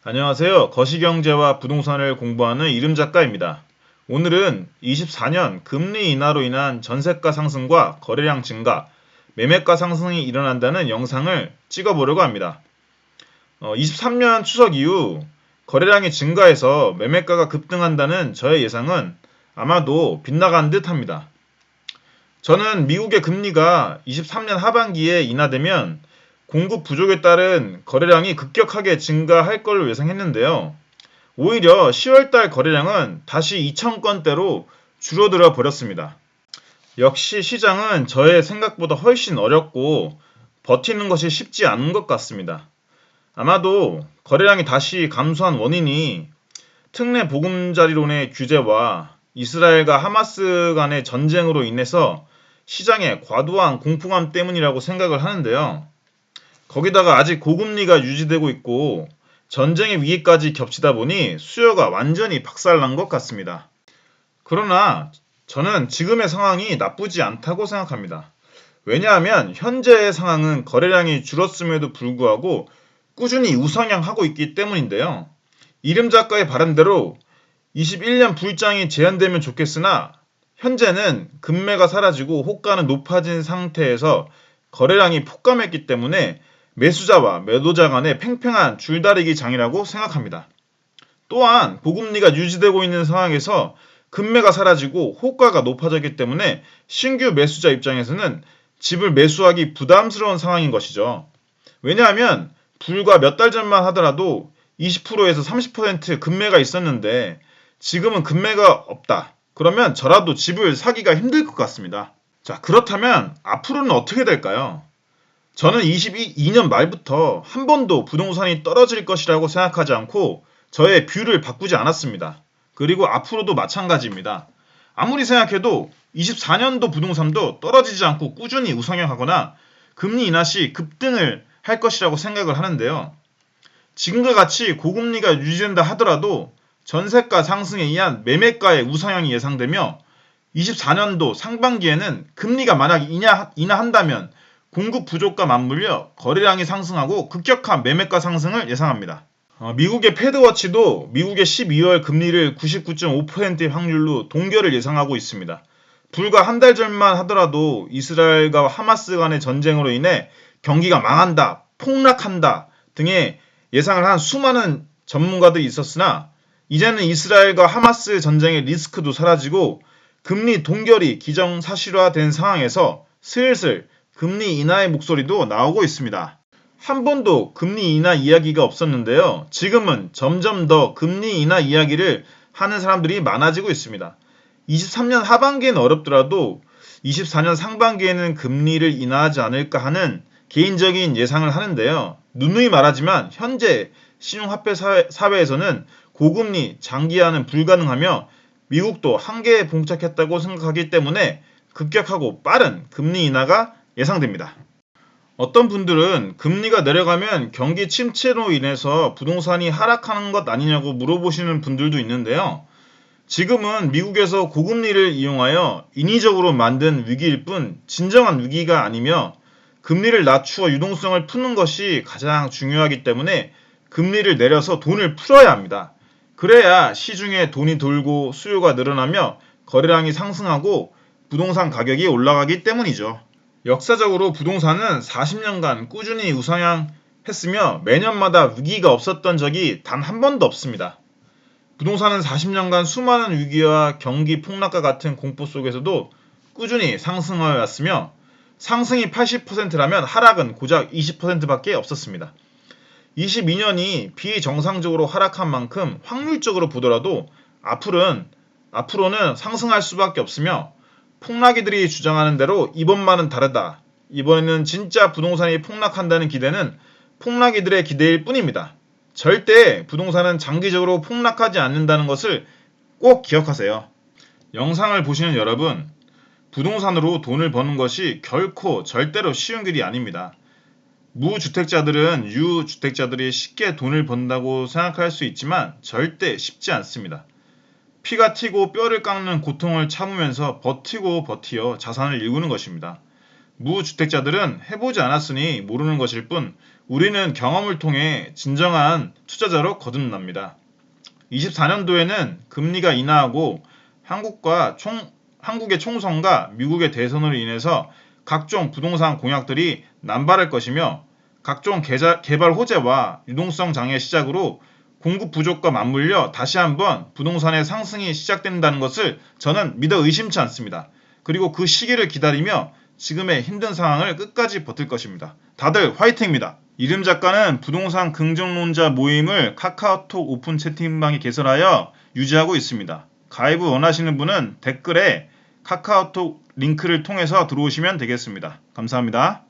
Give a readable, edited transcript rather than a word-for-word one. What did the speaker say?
안녕하세요. 거시경제와 부동산을 공부하는 이름작가입니다. 오늘은 24년 금리 인하로 인한 전세가 상승과 거래량 증가, 매매가 상승이 일어난다는 영상을 찍어보려고 합니다. 23년 추석 이후 거래량이 증가해서 매매가가 급등한다는 저의 예상은 아마도 빗나간 듯 합니다. 저는 미국의 금리가 23년 하반기에 인하되면 공급 부족에 따른 거래량이 급격하게 증가할 걸로 예상했는데요. 오히려 10월달 거래량은 다시 2,000건대로 줄어들어 버렸습니다. 역시 시장은 저의 생각보다 훨씬 어렵고 버티는 것이 쉽지 않은 것 같습니다. 아마도 거래량이 다시 감소한 원인이 특례 보금자리론의 규제와 이스라엘과 하마스 간의 전쟁으로 인해서 시장의 과도한 공포감 때문이라고 생각을 하는데요. 거기다가 아직 고금리가 유지되고 있고 전쟁의 위기까지 겹치다 보니 수요가 완전히 박살난 것 같습니다. 그러나 저는 지금의 상황이 나쁘지 않다고 생각합니다. 왜냐하면 현재의 상황은 거래량이 줄었음에도 불구하고 꾸준히 우상향하고 있기 때문인데요. 이름 작가의 바람대로 21년 불장이 재현되면 좋겠으나 현재는 금매가 사라지고 호가는 높아진 상태에서 거래량이 폭감했기 때문에 매수자와 매도자 간의 팽팽한 줄다리기 장이라고 생각합니다. 또한 고금리가 유지되고 있는 상황에서 금매가 사라지고 호가가 높아졌기 때문에 신규 매수자 입장에서는 집을 매수하기 부담스러운 상황인 것이죠. 왜냐하면 불과 몇 달 전만 하더라도 20%에서 30% 금매가 있었는데 지금은 금매가 없다. 그러면 저라도 집을 사기가 힘들 것 같습니다. 자, 그렇다면 앞으로는 어떻게 될까요? 저는 22년 말부터 한 번도 부동산이 떨어질 것이라고 생각하지 않고 저의 뷰를 바꾸지 않았습니다. 그리고 앞으로도 마찬가지입니다. 아무리 생각해도 24년도 부동산도 떨어지지 않고 꾸준히 우상향하거나 금리 인하 시 급등을 할 것이라고 생각을 하는데요. 지금과 같이 고금리가 유지된다 하더라도 전세가 상승에 의한 매매가의 우상향이 예상되며 24년도 상반기에는 금리가 만약 인하한다면 공급 부족과 맞물려 거래량이 상승하고 급격한 매매가 상승을 예상합니다. 미국의 패드워치도 미국의 12월 금리를 99.5%의 확률로 동결을 예상하고 있습니다. 불과 한 달 전만 하더라도 이스라엘과 하마스 간의 전쟁으로 인해 경기가 망한다, 폭락한다 등의 예상을 한 수많은 전문가들이 있었으나 이제는 이스라엘과 하마스 전쟁의 리스크도 사라지고 금리 동결이 기정사실화된 상황에서 슬슬 금리 인하의 목소리도 나오고 있습니다. 한 번도 금리 인하 이야기가 없었는데요. 지금은 점점 더 금리 인하 이야기를 하는 사람들이 많아지고 있습니다. 23년 하반기에는 어렵더라도 24년 상반기에는 금리를 인하하지 않을까 하는 개인적인 예상을 하는데요. 누누이 말하지만 현재 신용화폐 사회에서는 고금리 장기화는 불가능하며 미국도 한계에 봉착했다고 생각하기 때문에 급격하고 빠른 금리 인하가 예상됩니다. 어떤 분들은 금리가 내려가면 경기 침체로 인해서 부동산이 하락하는 것 아니냐고 물어보시는 분들도 있는데요. 지금은 미국에서 고금리를 이용하여 인위적으로 만든 위기일 뿐 진정한 위기가 아니며 금리를 낮추어 유동성을 푸는 것이 가장 중요하기 때문에 금리를 내려서 돈을 풀어야 합니다. 그래야 시중에 돈이 돌고 수요가 늘어나며 거래량이 상승하고 부동산 가격이 올라가기 때문이죠. 역사적으로 부동산은 40년간 꾸준히 우상향했으며 매년마다 위기가 없었던 적이 단 한 번도 없습니다. 부동산은 40년간 수많은 위기와 경기 폭락과 같은 공포 속에서도 꾸준히 상승하여 왔으며 상승이 80%라면 하락은 고작 20%밖에 없었습니다. 22년이 비정상적으로 하락한 만큼 확률적으로 보더라도 앞으로는 상승할 수밖에 없으며 폭락이들이 주장하는 대로 이번만은 다르다. 이번에는 진짜 부동산이 폭락한다는 기대는 폭락이들의 기대일 뿐입니다. 절대 부동산은 장기적으로 폭락하지 않는다는 것을 꼭 기억하세요. 영상을 보시는 여러분, 부동산으로 돈을 버는 것이 결코 절대로 쉬운 길이 아닙니다. 무주택자들은 유주택자들이 쉽게 돈을 번다고 생각할 수 있지만 절대 쉽지 않습니다. 피가 튀고 뼈를 깎는 고통을 참으면서 버티고 버티어 자산을 일구는 것입니다. 무주택자들은 해보지 않았으니 모르는 것일 뿐 우리는 경험을 통해 진정한 투자자로 거듭납니다. 24년도에는 금리가 인하하고 한국의 총선과 미국의 대선으로 인해서 각종 부동산 공약들이 남발할 것이며 각종 개발 호재와 유동성 장애 시작으로 공급 부족과 맞물려 다시 한번 부동산의 상승이 시작된다는 것을 저는 믿어 의심치 않습니다. 그리고 그 시기를 기다리며 지금의 힘든 상황을 끝까지 버틸 것입니다. 다들 화이팅입니다. 이름 작가는 부동산 긍정론자 모임을 카카오톡 오픈 채팅방에 개설하여 유지하고 있습니다. 가입을 원하시는 분은 댓글에 카카오톡 링크를 통해서 들어오시면 되겠습니다. 감사합니다.